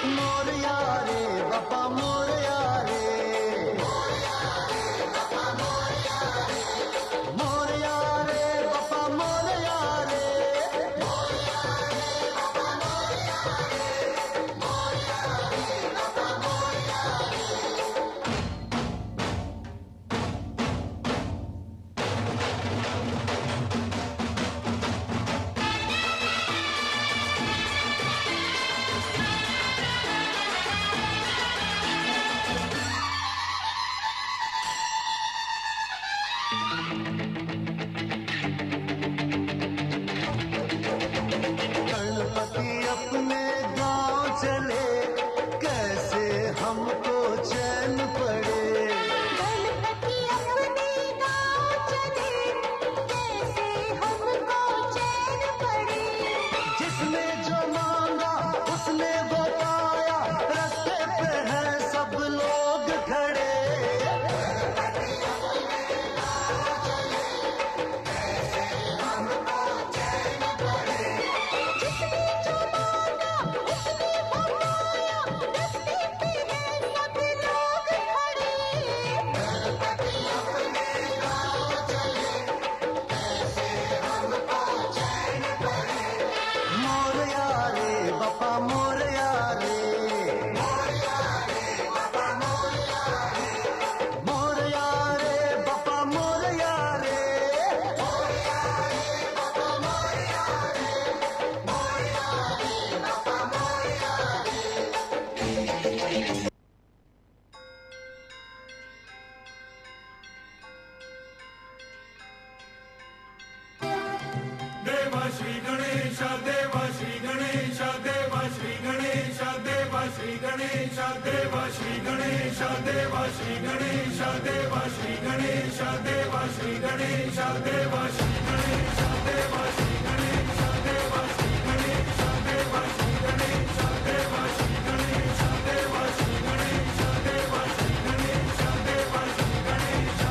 मोरया रे बापा मोरया रे, मोरया रे बापा मोरया रे। गणपति अपने गांव चले, कैसे हमको चैन पड़े। गणपति अपने गांव चले, कैसे हमको चैन पड़े। जिसने जो मांगा उसने वो पाया, रास्ते पे हैं सब लोग खड़े। जिसने जो मांगा उसने वो पाया, रास्ते पे हैं सब लोग खड़े। मोरया रे बापा मोरया रे, मोरया रे बापा मोरया रे। देवा श्री गणेश देवा श्री गणेश देवा श्री गणेश देवा श्री गणेश देवा श्री गणेश देवा श्री गणेश देवा श्री गणेश देवा श्री गणेश देवा श्री गणेश देवा श्री गणेश देवा श्री गणेश देवा श्री गणेश देवा श्री गणेश देवा श्री गणेश देवा श्री गणेश देवा श्री गणेश।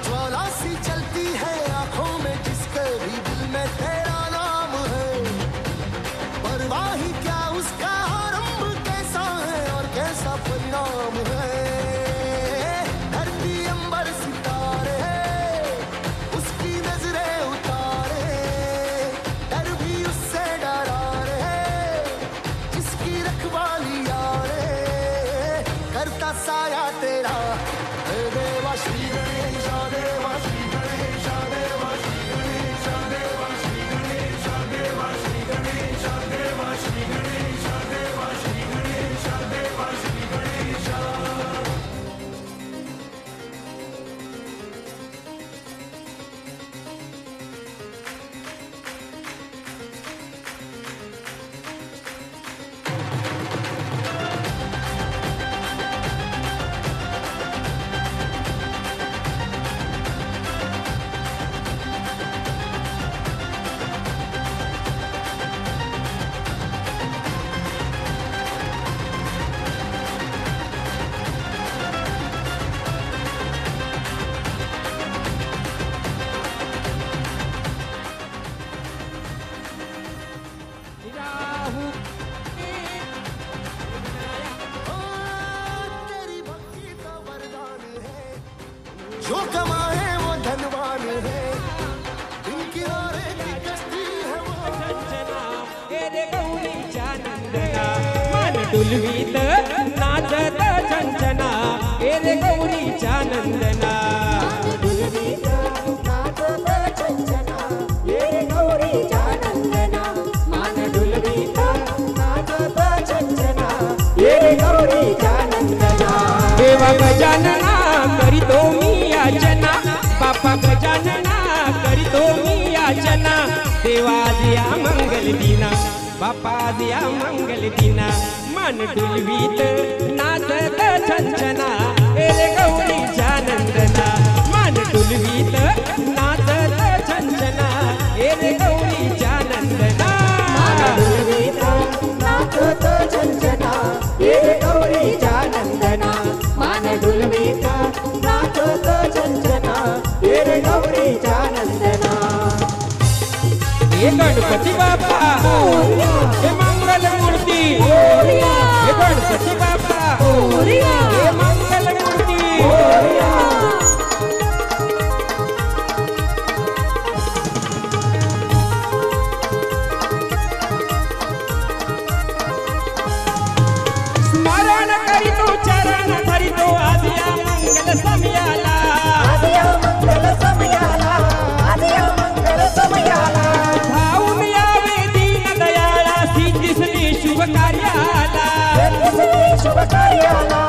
ज्वाला सी चलती है आंखों में जिसके भी दिल में तेरा नाम है, परवाही क्या उसका आरंभ कैसा है और कैसा परिणाम है। धरती अंबर सितारे उसकी नजरें उतारे, डर भी उससे डरा रे जिसकी रखवाली यारे, करता साया तेरा हे देवा श्री गणेश देवा श्री गणेश देवा श्री गणेश देवा श्री गणेश देवा श्री गणेश देवा श्री गणेश देवा श्री गणेश देवा श्री गणेश। तेरी भक्ति का वरदान है, जो कमाए वो धनवान है, दिन किनारे की कश्ती है वो। मन डुलवीत नाचत चंचना रे गौरीच्या नंदना। डुलवीत नाचत चंचना, ये गौरीच्या नंदना। मान डुलवीत नाचत चंचना, ये गौरीच्या नंदना। देवा गजानना करीतो मी याचना, बापा गजानना करीतो मी याचना। देवा दिया मंगल दिना, बापा दिया मंगल दिना। मन डुलवीत नाचत चंचना रे गौरीच्या नंदना। मन डुलवीत नाचत चंचना रे गौरीच्या नंदना। डुलवीत नाचत चंचना, ये गौरीच्या नंदना। मान डुलवीत नाचत चंचना, ये गौरीच्या नंदना। हे गणपती बाप्पा, हे मंगल मूर्ती, हे चरण धरितो आदिया मंगल समयाला आदिया मंगल समयाला आदिया मंगल समयाला धावून यावे दीन दयाळा सिद्धीसने शुभ कार्याला शुभ कार्याला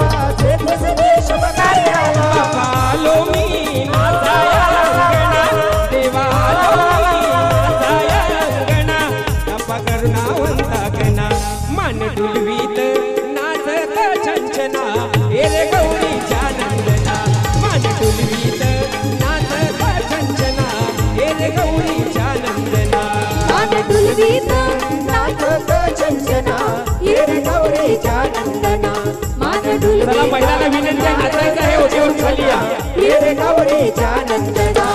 शुभ कार्याला बाबा आलो मी नाचाया अंगणा देवा आलो मी नाचाया अंगणा बाप्पा करुणावंता गणा मान डुलवीत नाचत छंचना हे रे गौरीच्या नंदना मान डुलवीत नाचत छंचना हे रे गौरीच्या नंदना मान डुलवीत नाचत छंचना ये रे गौरीच्या नंदना मान डुलवीत चला महिलांना विनंती आहे नाचायचं आहे ओटीवर खाली या ये रे गौरीच्या नंदना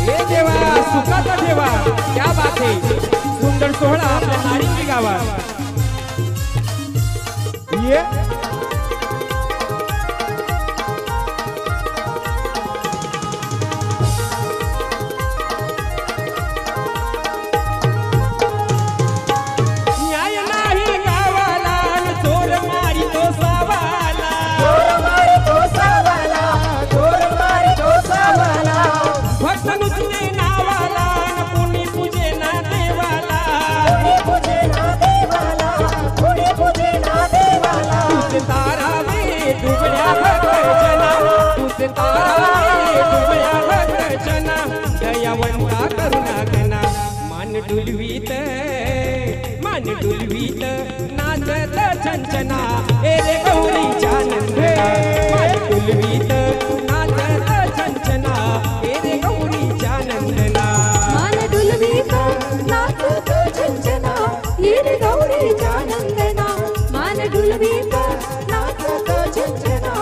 हे देवा सुखाचा ठेवा क्या बात आहे सुंदर सोहळा आपल्या नारिंगी गावात ये न्याय नाही गावाला आणि चोर मारी तो सावाला भक्त नुसते नावाला आणि पुणी पूजे ना देवाला तुझे तारावे डुबळ्या भक्तना तुझे तारावे डुबळ्या भक्तना दयावंता करुणा गणा मान डुलवीत नाचत छंचना ए रे गौरीच्या नंदना मान डुलवीत नाचत छंचना ए रे गौरीच्या नंदना मान डुलवीत नाचत छंचना ये रे गौरीच्या नंदना मान डुलवीत नाचत छंचना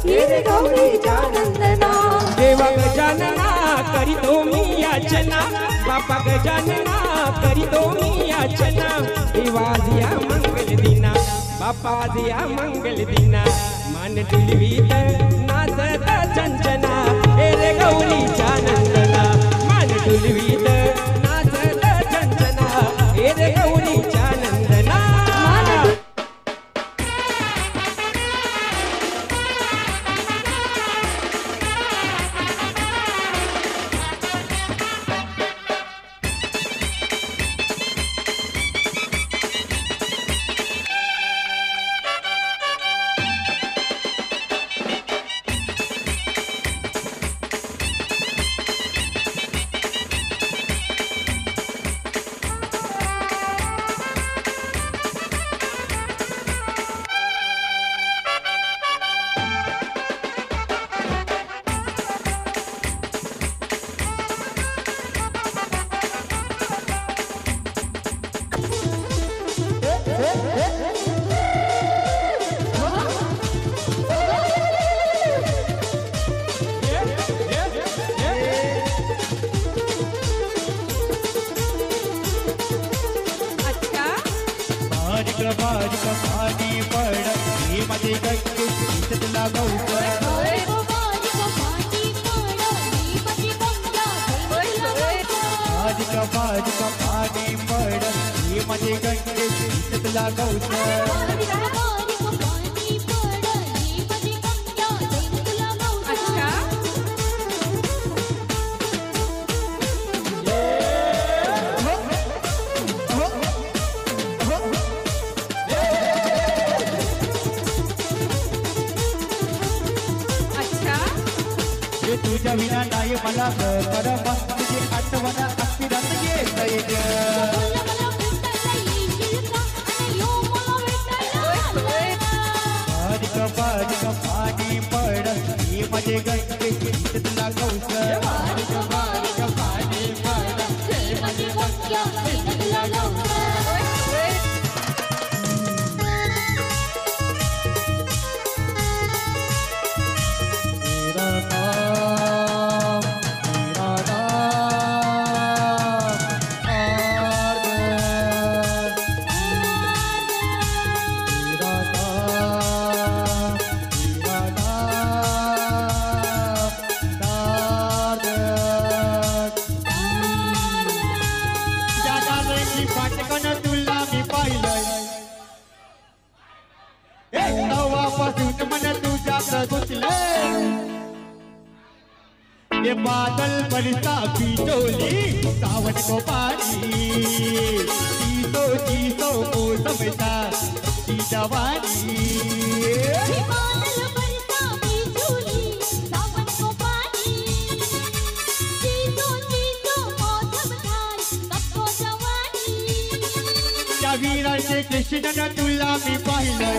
ये रे गौरीच्या नंदना देवा गजानना करीतो मी याचना बापा गजानना करीतो मी याचना देवा दिया मंगल दिना बापा दिया मंगल दिना मान डुलवीत नाचत छंचना हे रे गौरीच्या नंदना मान डुलवीत नाचत छंचना हे रे गौरीच्या नंदना बारीक पाणी पड हे माझे गंगे तुला बारीक पाणी पड हे माझे गंगे तुला तुझ्या विना नाही मला परम तुझी आठवण अखिरात येत बारीक पाणी पड हे माझे गंगे तुला बारीक पाणी पड हे माझे ये बादल बरसा बिजोली सावन को पानी जीतो मौसम था की जवानी बादल बरसा बिजली सावन को पाणी जीतो मौसम थार सबको जवानी त्या वीराचे कृष्णाने तुला मी पाहिलं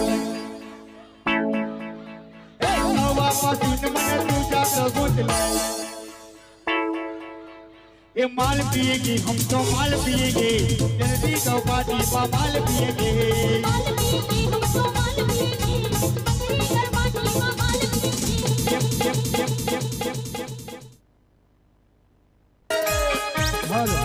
तेव्हापासून मन तुझ्यात गुंतलं ये माल पिएगी हम तो माल पिएंगे जल्दी तो पार्टी पा माल पिएंगे माल पिएंगे हम तो माल पिएंगे मंगरी कर पार्टी में माल पिएंगे हेलो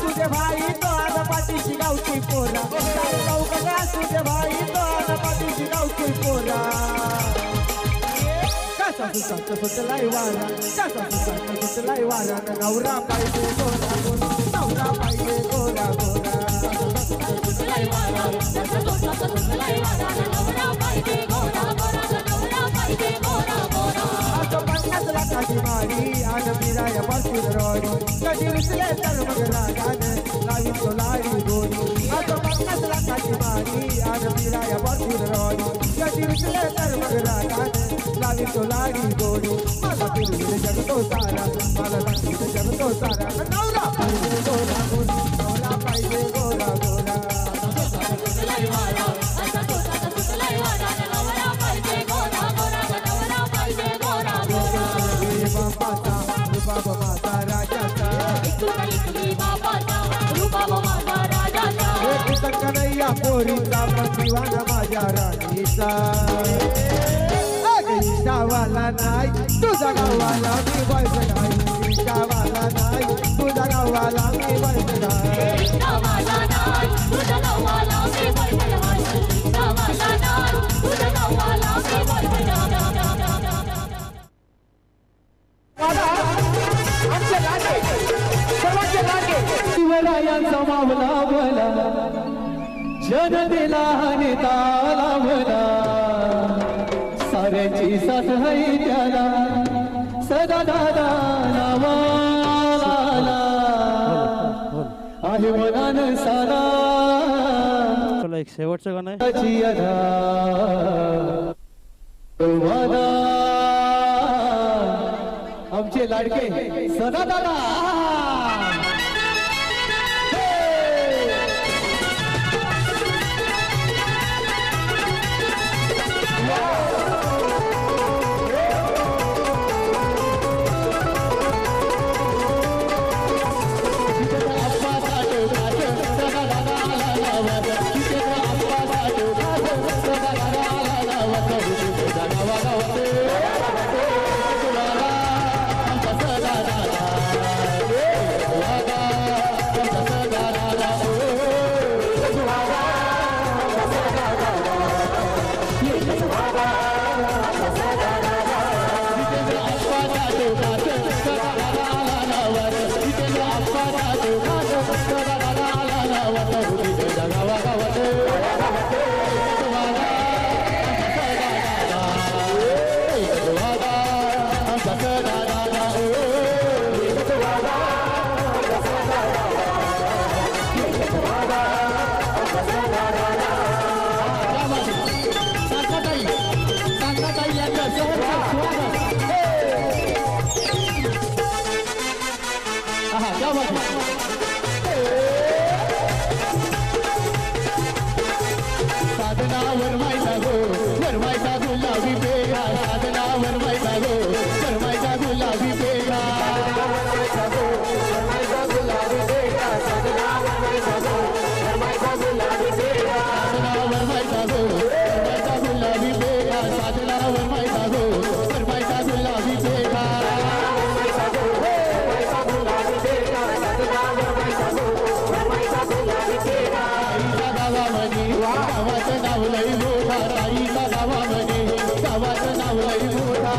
तुझे भाई तो आता पाठीशी गावठी पोरा चौकदा तुझे भाई तो आता पाठीशी गावठी पोरा कसा सुटलाई वारा सुटलाई वारा नवरा पाहिजे गोरा नवरा पाहिजे गोरा सुटलाई वारा सुटलाई वारा नवरा पाहिजे गोरा नवरा पाहिजे गोरा आता 50 लाखाची मारी आन मिराया पासून रोडी कधी उचले तर मग रागाने लावी तो लाडी गोडी आता 50 लाखाची मारी आन मिराया पासून रोडी कधी उचले तर मग रागाने लावी तो लाडी गोडी मला फिरले जग तो सारा मला फिरले जग तो सारा नवरा पाहिजे गोरा नवरा पाहिजे गोरा सुटलाई वारा सुटलाई वारा नवरा पाहिजे गोरा नवरा पाहिजे गोरा बाबा माता राजाचा बाबाचा बाबा माता राजाचा एक कन्हैया पोरीचा दिवाना माझ्या राणीचा गावाला नाही तुझा गावाला मी बॉयफ्रेंड आहे गावाला नाही तुझा गावाला मी बॉयफ्रेंड आहे गावाला नाही तुझा गावाला मी बॉयफ्रेंड आहे गावाला नाही तुझा गावाला मी बॉयफ्रेंड आहे आमचे लागे सर्वांचे लागे शिवरायांचा मावला मला जन दिला आणि ताला मला साऱ्यांची साथ है त्याला सदा दादा नावाला आहे मनान सारा चला एक शेवटचं गाणं आहे आमचे लाडके सदा दादा साधना वरमायचा गुलाबी पेरा लई मोठा राईचा गावामध्ये गावाचं नाव लई मोठा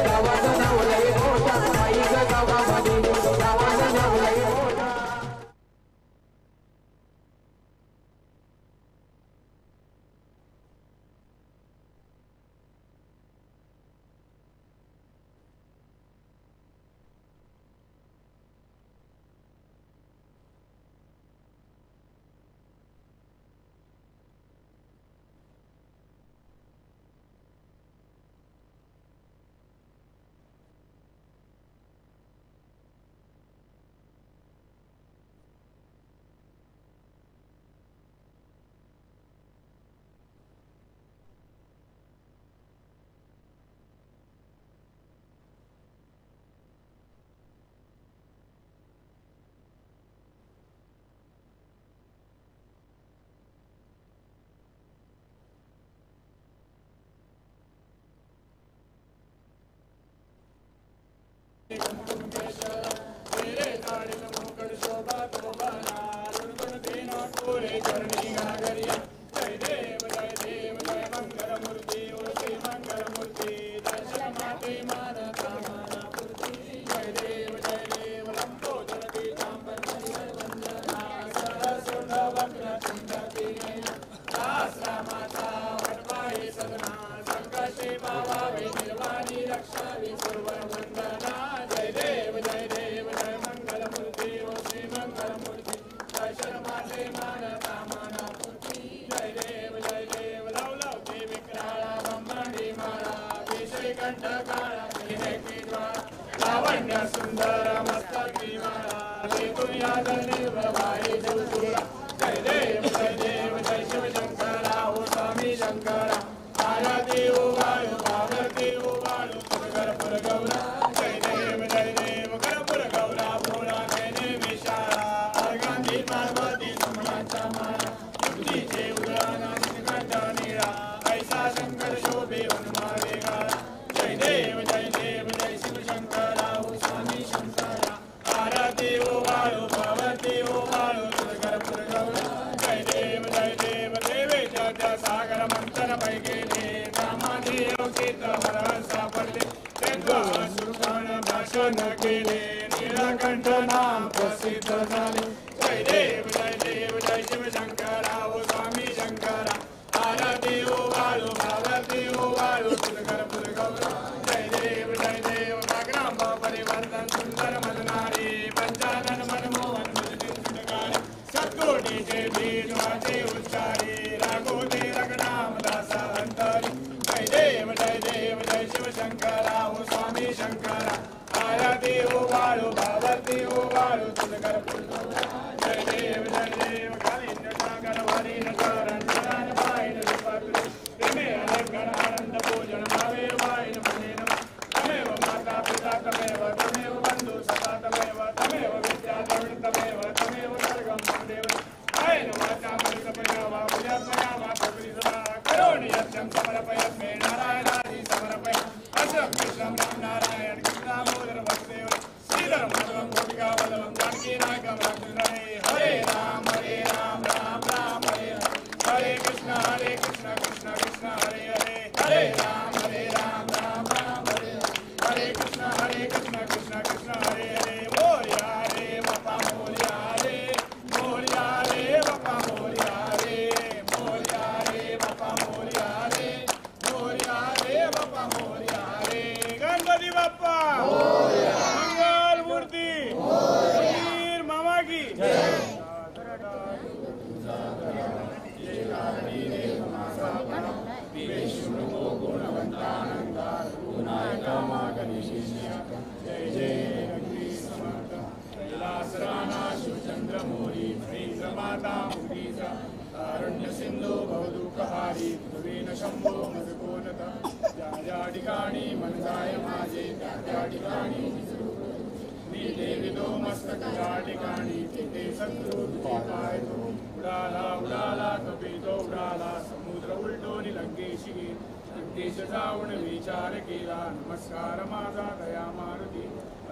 गावाचं नाव लई मोठा राईचा गावामध्ये गावाचं नाव लई मोठा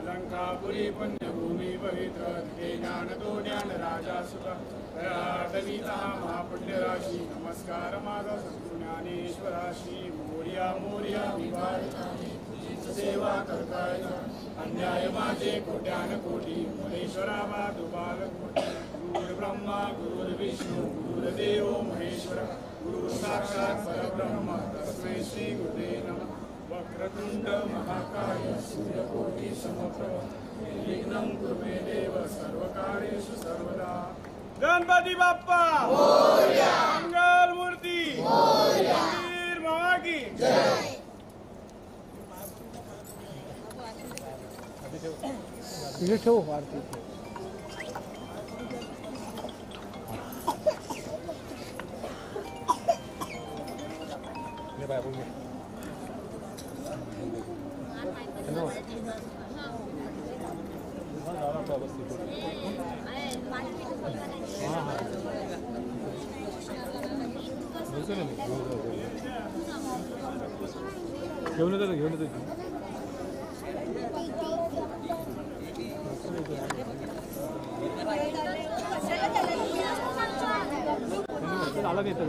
अलंकापुरी पुण्यभूमी पवित्र ते ज्ञान तो ज्ञान राजा सुख दलिता महापुण्य राशी नमस्कार माझा सद्गुरु ज्ञानेश्वराशी मोर्या मोर्या सेवा करताय अन्याय माझे कोट्यान कोटी महेश्वरा बाल गुरु ब्रह्मा गुरु विष्णु गुरुदेव महेश्वर गुरु साक्षात् परब्रह्म तस्मै श्री गुरुवे नमः वक्रतुंड महाकाय सूर्यकोटि समप्रभ निर्विघ्नं कुरु मे देव सर्वकार्येषु सर्वदा। गणपति बाप्पा मोरया, मंगल मूर्ति मोरया, वीर मामा की जय। ये ठेव आरती ये बाबू में हेलो घेऊन येतो अलग येतं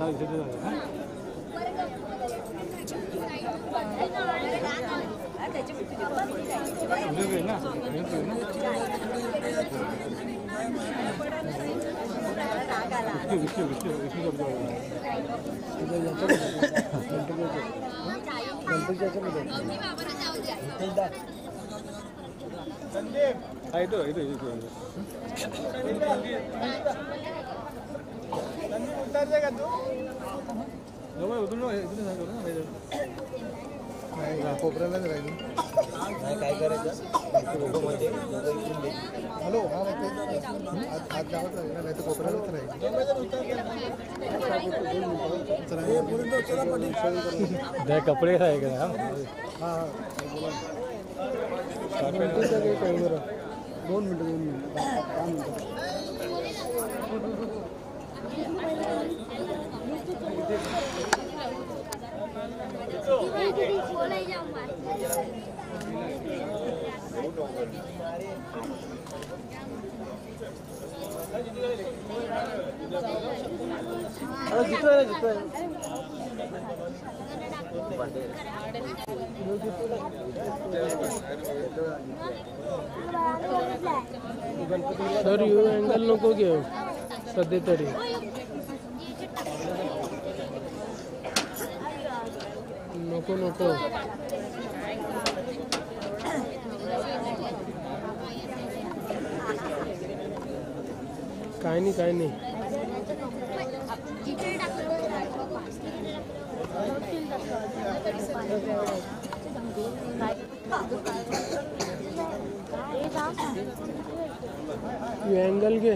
उतर जाएगा तू कोपऱ्यालाच राहिली नाही काय करायचं हॅलो हा आज जावंच राहील नाही तर कोपऱ्यालाच राहील कपडे आहे का हां 2 मिनिटं 5 मिनिटं सर यू अँगल नको घेऊ सध्या तरी नको नको काय नाही यू अँगल घे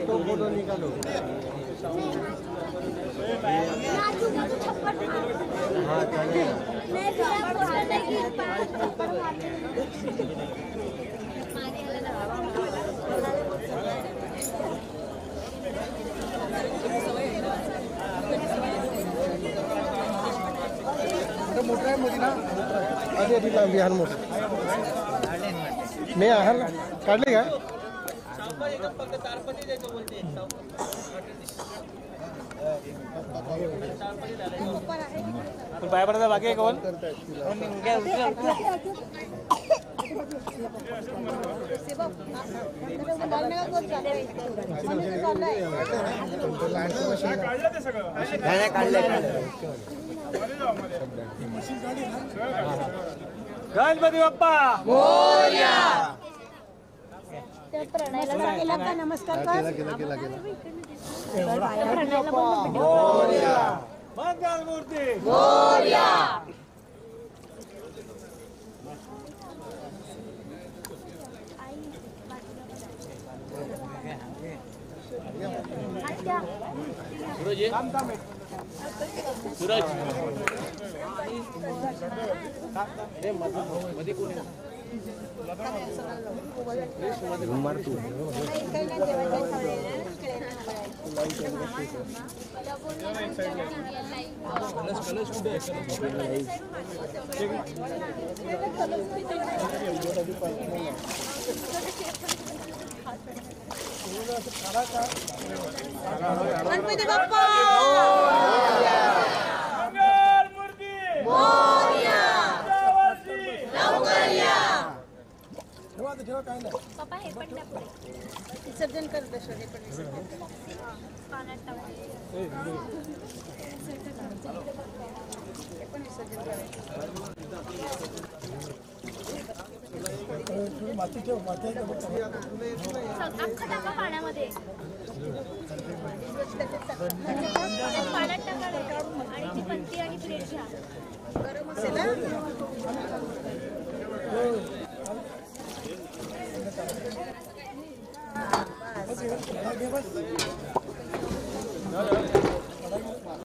तो फोटो निकालो हाँ मोठा आहे मोठी ना अरे बिहार मोठं नाही आहार काढले का बाय पडता बाकी आहे कोण गणपती बाप्पा प्रणयला का नमस्कार कर मंगल मूर्ती गणपती बाप्पा मंगल मूर्ती लवकर या पप्पा हे पण द्या पुढे. विसर्जन करत हे पण विसर्जन कर. पाण्यात टाकून. हे पण विसर्जन करायचं. अख्खं टाका पाण्यामध्ये. पाण्यात टाका आणि ती पंती आणि प्लेट घ्या. गरम असेल ना बस.